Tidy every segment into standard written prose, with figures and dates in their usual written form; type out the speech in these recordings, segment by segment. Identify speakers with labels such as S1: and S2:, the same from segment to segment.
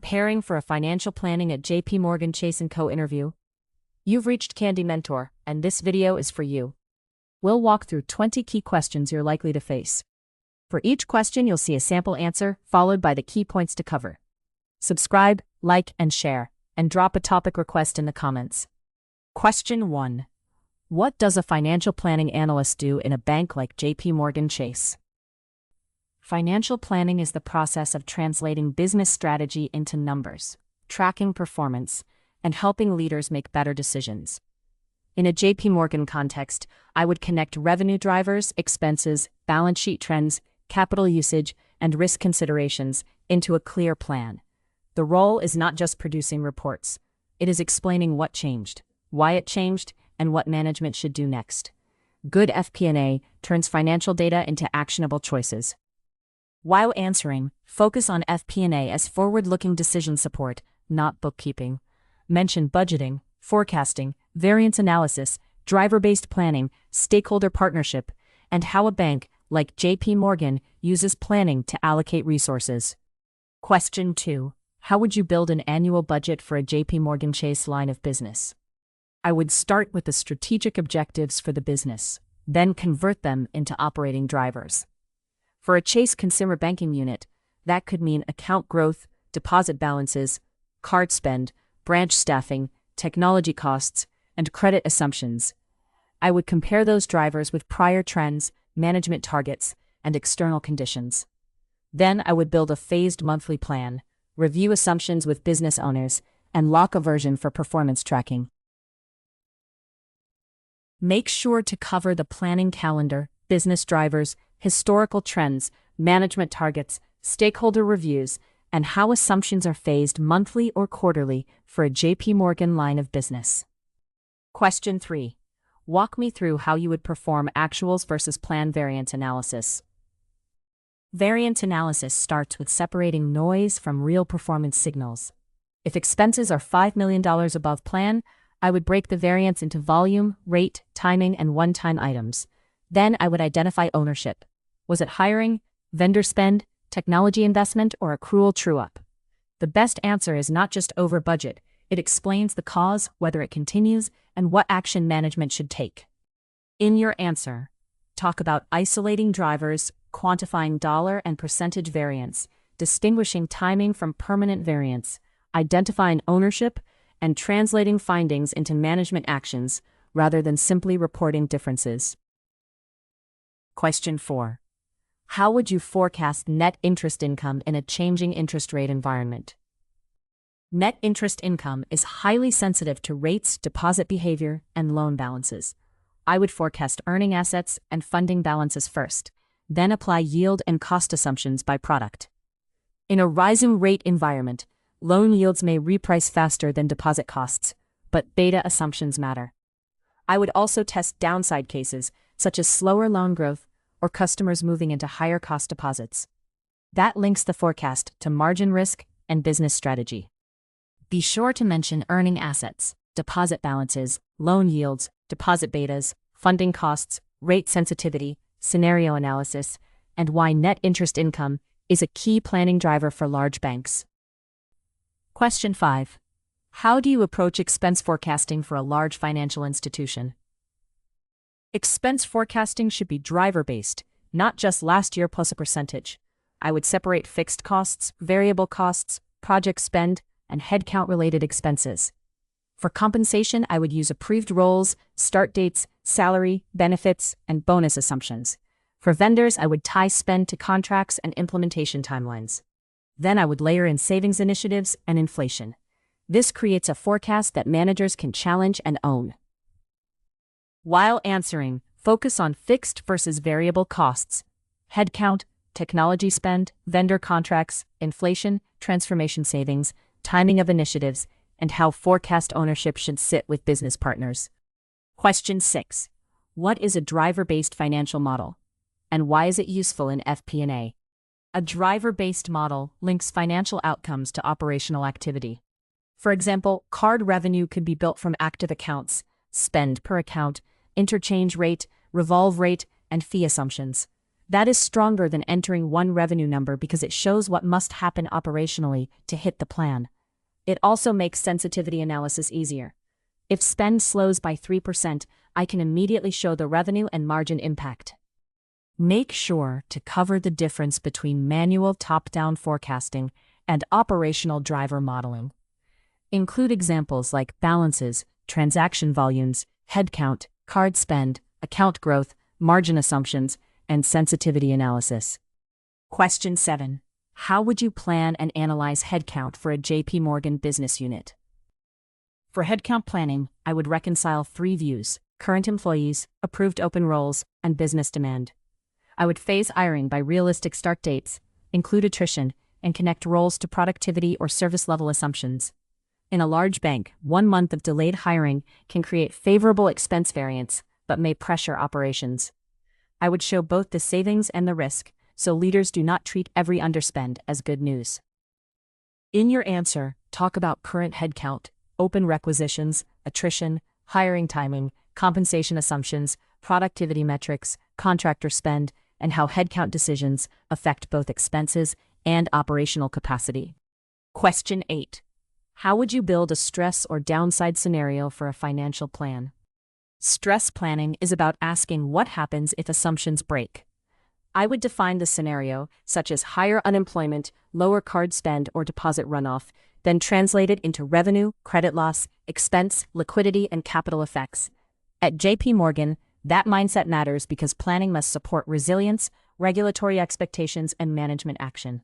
S1: Preparing for a financial planning at JPMorgan Chase Co interview? You've reached Candy Mentor, and this video is for you. We'll walk through 20 key questions you're likely to face. For each question, you'll see a sample answer, followed by the key points to cover. Subscribe, like, and share, and drop a topic request in the comments. Question 1. What does a financial planning analyst do in a bank like JPMorgan Chase? Financial planning is the process of translating business strategy into numbers, tracking performance, and helping leaders make better decisions. In a JPMorgan context, I would connect revenue drivers, expenses, balance sheet trends, capital usage, and risk considerations into a clear plan. The role is not just producing reports. It is explaining what changed, why it changed, and what management should do next. Good FP&A turns financial data into actionable choices. While answering, focus on FP&A as forward-looking decision support, not bookkeeping. Mention budgeting, forecasting, variance analysis, driver-based planning, stakeholder partnership, and how a bank, like JPMorgan, uses planning to allocate resources. Question 2. How would you build an annual budget for a JPMorgan Chase line of business? I would start with the strategic objectives for the business, then convert them into operating drivers. For a Chase consumer banking unit, that could mean account growth, deposit balances, card spend, branch staffing, technology costs, and credit assumptions. I would compare those drivers with prior trends, management targets, and external conditions. Then I would build a phased monthly plan, review assumptions with business owners, and lock a version for performance tracking. Make sure to cover the planning calendar, business drivers, historical trends, management targets, stakeholder reviews, and how assumptions are phased monthly or quarterly for a JPMorgan line of business. Question 3. Walk me through how you would perform actuals versus plan variance analysis. Variance analysis starts with separating noise from real performance signals. If expenses are $5 million above plan, I would break the variance into volume, rate, timing, and one-time items. Then I would identify ownership. Was it hiring, vendor spend, technology investment, or accrual true-up? The best answer is not just over budget. It explains the cause, whether it continues, and what action management should take. In your answer, talk about isolating drivers, quantifying dollar and percentage variance, distinguishing timing from permanent variance, identifying ownership, and translating findings into management actions rather than simply reporting differences. Question 4. How would you forecast net interest income in a changing interest rate environment? Net interest income is highly sensitive to rates, deposit behavior, and loan balances. I would forecast earning assets and funding balances first, then apply yield and cost assumptions by product. In a rising rate environment, loan yields may reprice faster than deposit costs, but beta assumptions matter. I would also test downside cases, such as slower loan growth or customers moving into higher cost deposits. That links the forecast to margin risk and business strategy. Be sure to mention earning assets, deposit balances, loan yields, deposit betas, funding costs, rate sensitivity, scenario analysis, and why net interest income is a key planning driver for large banks. Question 5. How do you approach expense forecasting for a large financial institution? Expense forecasting should be driver-based, not just last year plus a percentage. I would separate fixed costs, variable costs, project spend, and headcount-related expenses. For compensation, I would use approved roles, start dates, salary, benefits, and bonus assumptions. For vendors, I would tie spend to contracts and implementation timelines. Then I would layer in savings initiatives and inflation. This creates a forecast that managers can challenge and own. While answering, focus on fixed versus variable costs, headcount, technology spend, vendor contracts, inflation, transformation savings, timing of initiatives, and how forecast ownership should sit with business partners. Question 6. What is a driver-based financial model? And why is it useful in FP&A? A driver-based model links financial outcomes to operational activity. For example, card revenue could be built from active accounts, spend per account, interchange rate, revolve rate, and fee assumptions. That is stronger than entering one revenue number because it shows what must happen operationally to hit the plan. It also makes sensitivity analysis easier. If spend slows by 3%, I can immediately show the revenue and margin impact. Make sure to cover the difference between manual top-down forecasting and operational driver modeling. Include examples like balances, transaction volumes, headcount, card spend, account growth, margin assumptions, and sensitivity analysis. Question 7. How would you plan and analyze headcount for a JPMorgan business unit? For headcount planning, I would reconcile 3 views: current employees, approved open roles, and business demand. I would phase hiring by realistic start dates, include attrition, and connect roles to productivity or service level assumptions. In a large bank, 1 month of delayed hiring can create favorable expense variance, but may pressure operations. I would show both the savings and the risk, so leaders do not treat every underspend as good news. In your answer, talk about current headcount, open requisitions, attrition, hiring timing, compensation assumptions, productivity metrics, contractor spend, and how headcount decisions affect both expenses and operational capacity. Question 8. How would you build a stress or downside scenario for a financial plan? Stress planning is about asking what happens if assumptions break. I would define the scenario, such as higher unemployment, lower card spend, or deposit runoff, then translate it into revenue, credit loss, expense, liquidity, and capital effects. At JPMorgan, that mindset matters because planning must support resilience, regulatory expectations, and management action.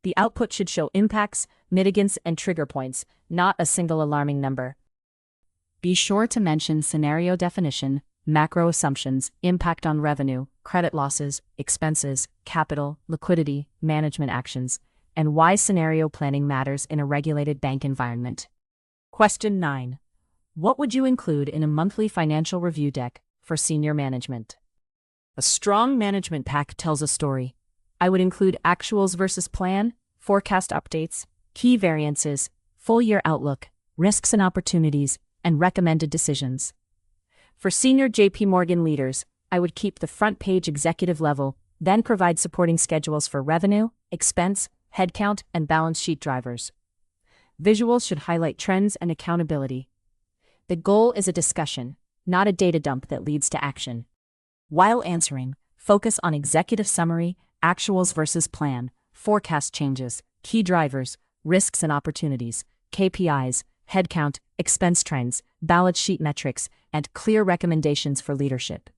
S1: The output should show impacts, mitigants, and trigger points, not a single alarming number. Be sure to mention scenario definition, macro assumptions, impact on revenue, credit losses, expenses, capital, liquidity, management actions, and why scenario planning matters in a regulated bank environment. Question 9. What would you include in a monthly financial review deck for senior management? A strong management pack tells a story. I would include actuals versus plan, forecast updates, key variances, full-year outlook, risks and opportunities, and recommended decisions. For senior JPMorgan leaders, I would keep the front page executive level, then provide supporting schedules for revenue, expense, headcount, and balance sheet drivers. Visuals should highlight trends and accountability. The goal is a discussion, not a data dump that leads to action. While answering, focus on executive summary, actuals versus plan, forecast changes, key drivers, risks and opportunities, KPIs, headcount, expense trends, balance sheet metrics, and clear recommendations for leadership.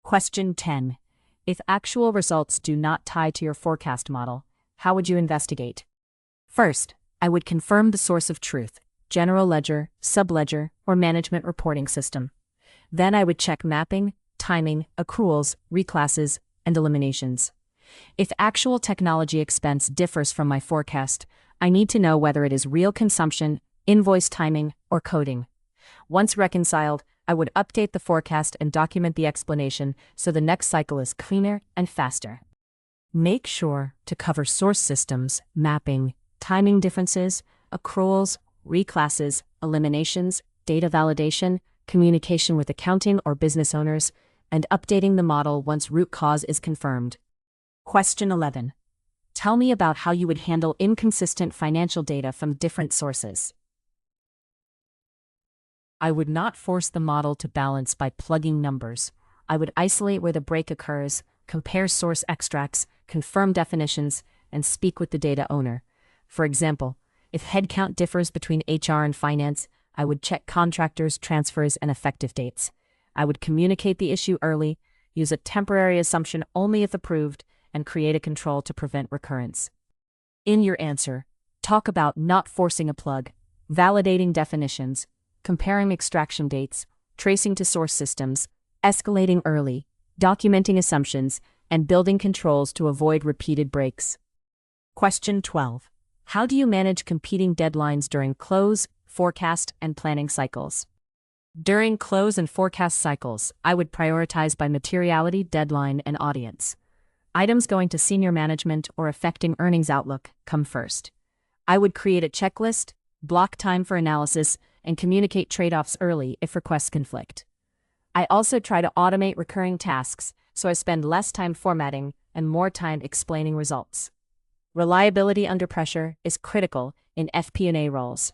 S1: Question 10. If actual results do not tie to your forecast model, how would you investigate? First, I would confirm the source of truth, general ledger, subledger, or management reporting system. Then I would check mapping, timing, accruals, reclasses, and eliminations. If actual technology expense differs from my forecast, I need to know whether it is real consumption, invoice timing, or coding. Once reconciled, I would update the forecast and document the explanation so the next cycle is cleaner and faster. Make sure to cover source systems, mapping, timing differences, accruals, reclasses, eliminations, data validation, communication with accounting or business owners, and updating the model once root cause is confirmed. Question 11. Tell me about how you would handle inconsistent financial data from different sources. I would not force the model to balance by plugging numbers. I would isolate where the break occurs, compare source extracts, confirm definitions, and speak with the data owner. For example, if headcount differs between HR and finance, I would check contractors, transfers, and effective dates. I would communicate the issue early, use a temporary assumption only if approved, and create a control to prevent recurrence. In your answer, talk about not forcing a plug, validating definitions, comparing extraction dates, tracing to source systems, escalating early, documenting assumptions, and building controls to avoid repeated breaks. Question 12. How do you manage competing deadlines during close, forecast, and planning cycles? During close and forecast cycles, I would prioritize by materiality, deadline, and audience. Items going to senior management or affecting earnings outlook come first. I would create a checklist, block time for analysis, and communicate trade-offs early if requests conflict. I also try to automate recurring tasks so I spend less time formatting and more time explaining results. Reliability under pressure is critical in FP&A roles.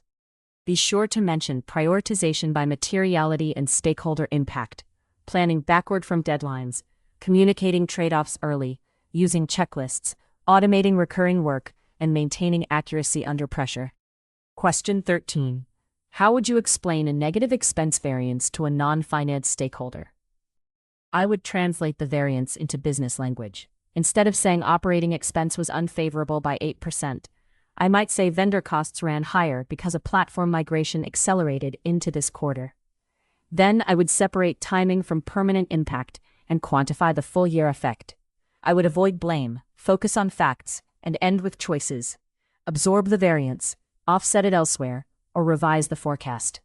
S1: Be sure to mention prioritization by materiality and stakeholder impact, planning backward from deadlines, communicating trade-offs early, using checklists, automating recurring work, and maintaining accuracy under pressure. Question 13. How would you explain a negative expense variance to a non-finance stakeholder? I would translate the variance into business language. Instead of saying operating expense was unfavorable by 8%, I might say vendor costs ran higher because a platform migration accelerated into this quarter. Then I would separate timing from permanent impact and quantify the full-year effect. I would avoid blame, focus on facts, and end with choices. Absorb the variance, offset it elsewhere, or revise the forecast.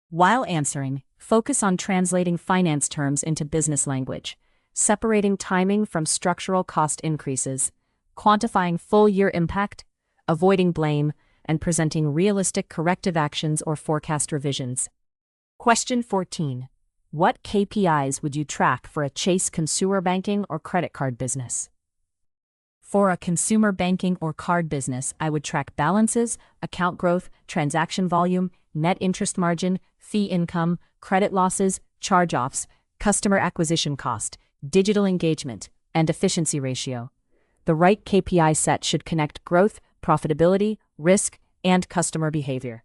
S1: While answering, focus on translating finance terms into business language, separating timing from structural cost increases, quantifying full-year impact, avoiding blame, and presenting realistic corrective actions or forecast revisions. Question 14. What KPIs would you track for a Chase consumer banking or credit card business? For a consumer banking or card business, I would track balances, account growth, transaction volume, net interest margin, fee income, credit losses, charge-offs, customer acquisition cost, digital engagement, and efficiency ratio. The right KPI set should connect growth, profitability, risk, and customer behavior.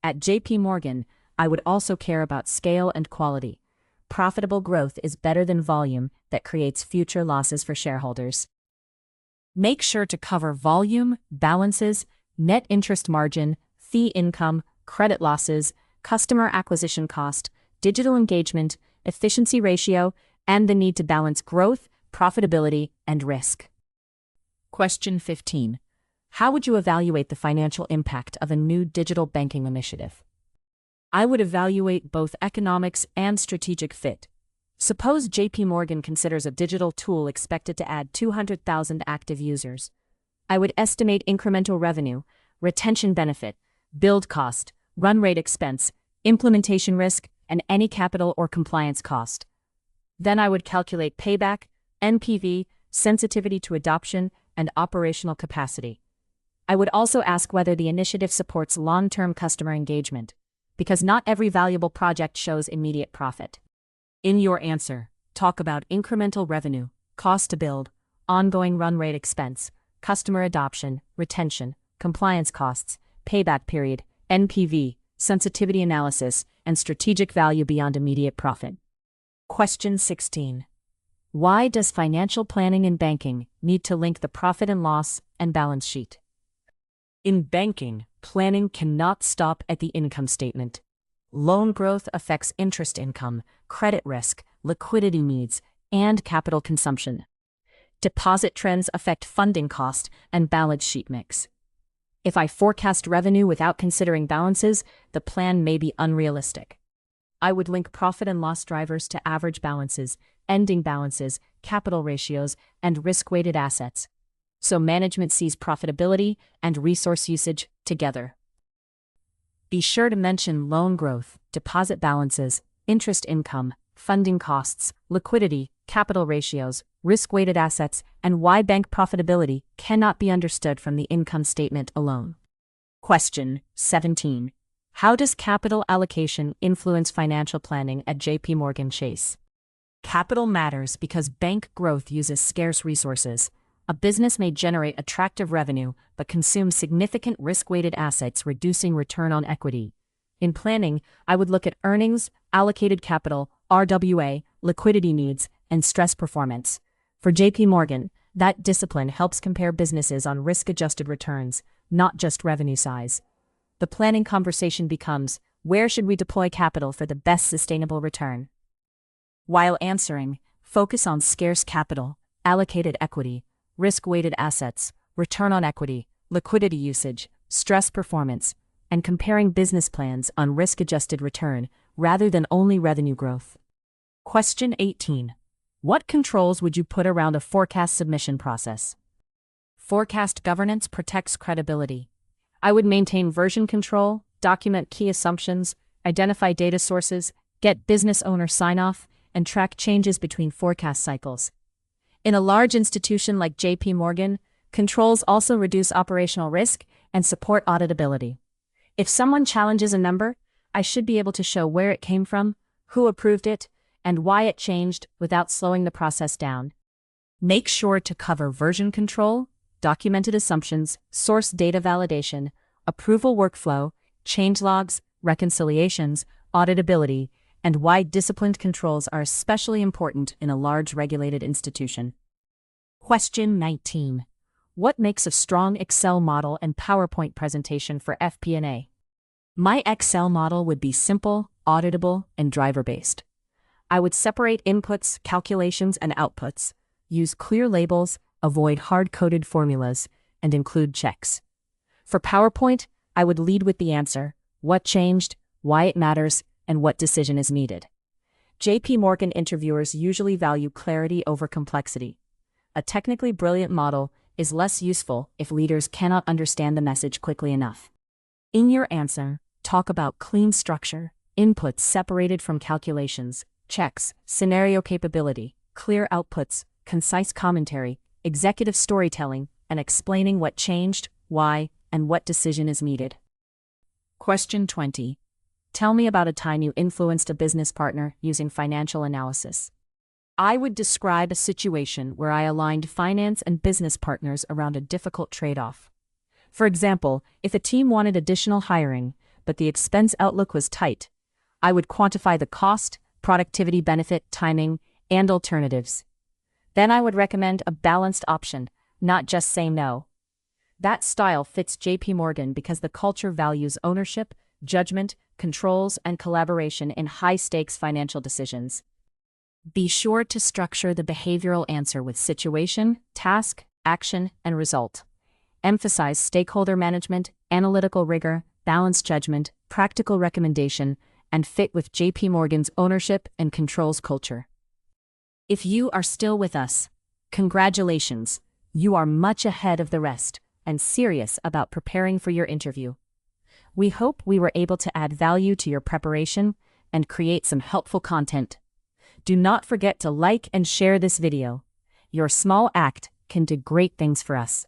S1: At JPMorgan, I would also care about scale and quality. Profitable growth is better than volume that creates future losses for shareholders. Make sure to cover volume, balances, net interest margin, fee income, credit losses, customer acquisition cost, digital engagement, efficiency ratio, and the need to balance growth, profitability, and risk. Question 15. How would you evaluate the financial impact of a new digital banking initiative? I would evaluate both economics and strategic fit. Suppose JPMorgan considers a digital tool expected to add 200,000 active users. I would estimate incremental revenue, retention benefit, build cost, run rate expense, implementation risk, and any capital or compliance cost. Then I would calculate payback, NPV, sensitivity to adoption, and operational capacity. I would also ask whether the initiative supports long-term customer engagement, because not every valuable project shows immediate profit. In your answer, talk about incremental revenue, cost to build, ongoing run rate expense, customer adoption, retention, compliance costs, payback period, NPV, sensitivity analysis, and strategic value beyond immediate profit. Question 16. Why does financial planning in banking need to link the profit and loss and balance sheet? In banking, planning cannot stop at the income statement. Loan growth affects interest income, credit risk, liquidity needs, and capital consumption. Deposit trends affect funding cost and balance sheet mix. If I forecast revenue without considering balances, the plan may be unrealistic. I would link profit and loss drivers to average balances, ending balances, capital ratios, and risk-weighted assets, so management sees profitability and resource usage together. Be sure to mention loan growth, deposit balances, interest income, funding costs, liquidity, capital ratios, risk-weighted assets, and why bank profitability cannot be understood from the income statement alone. Question 17. How does capital allocation influence financial planning at JPMorgan Chase? Capital matters because bank growth uses scarce resources. A business may generate attractive revenue but consume significant risk-weighted assets, reducing return on equity. In planning, I would look at earnings, allocated capital, RWA, liquidity needs, and stress performance. For JPMorgan, that discipline helps compare businesses on risk-adjusted returns, not just revenue size. The planning conversation becomes, where should we deploy capital for the best sustainable return? While answering, focus on scarce capital, allocated equity, risk-weighted assets, return on equity, liquidity usage, stress performance, and comparing business plans on risk-adjusted return rather than only revenue growth. Question 18. What controls would you put around a forecast submission process? Forecast governance protects credibility. I would maintain version control, document key assumptions, identify data sources, get business owner sign-off, and track changes between forecast cycles. In a large institution like JPMorgan, controls also reduce operational risk and support auditability. If someone challenges a number, I should be able to show where it came from, who approved it, and why it changed without slowing the process down. Make sure to cover version control, documented assumptions, source data validation, approval workflow, change logs, reconciliations, auditability, and why disciplined controls are especially important in a large regulated institution. Question 19. What makes a strong Excel model and PowerPoint presentation for FP&A? My Excel model would be simple, auditable, and driver-based. I would separate inputs, calculations, and outputs, use clear labels, avoid hard-coded formulas, and include checks. For PowerPoint, I would lead with the answer, what changed, why it matters, and what decision is needed. JPMorgan interviewers usually value clarity over complexity. A technically brilliant model is less useful if leaders cannot understand the message quickly enough. In your answer, talk about clean structure, inputs separated from calculations, checks, scenario capability, clear outputs, concise commentary, executive storytelling, and explaining what changed, why, and what decision is needed. Question 20. Tell me about a time you influenced a business partner using financial analysis. I would describe a situation where I aligned finance and business partners around a difficult trade-off. For example, if a team wanted additional hiring, but the expense outlook was tight, I would quantify the cost, productivity benefit, timing, and alternatives. Then I would recommend a balanced option, not just say no. That style fits JPMorgan because the culture values ownership, judgment, controls, and collaboration in high-stakes financial decisions. Be sure to structure the behavioral answer with situation, task, action, and result. Emphasize stakeholder management, analytical rigor, balanced judgment, practical recommendation, and fit with JPMorgan's ownership and controls culture. If you are still with us, congratulations, you are much ahead of the rest and serious about preparing for your interview. We hope we were able to add value to your preparation and create some helpful content. Do not forget to like and share this video. Your small act can do great things for us.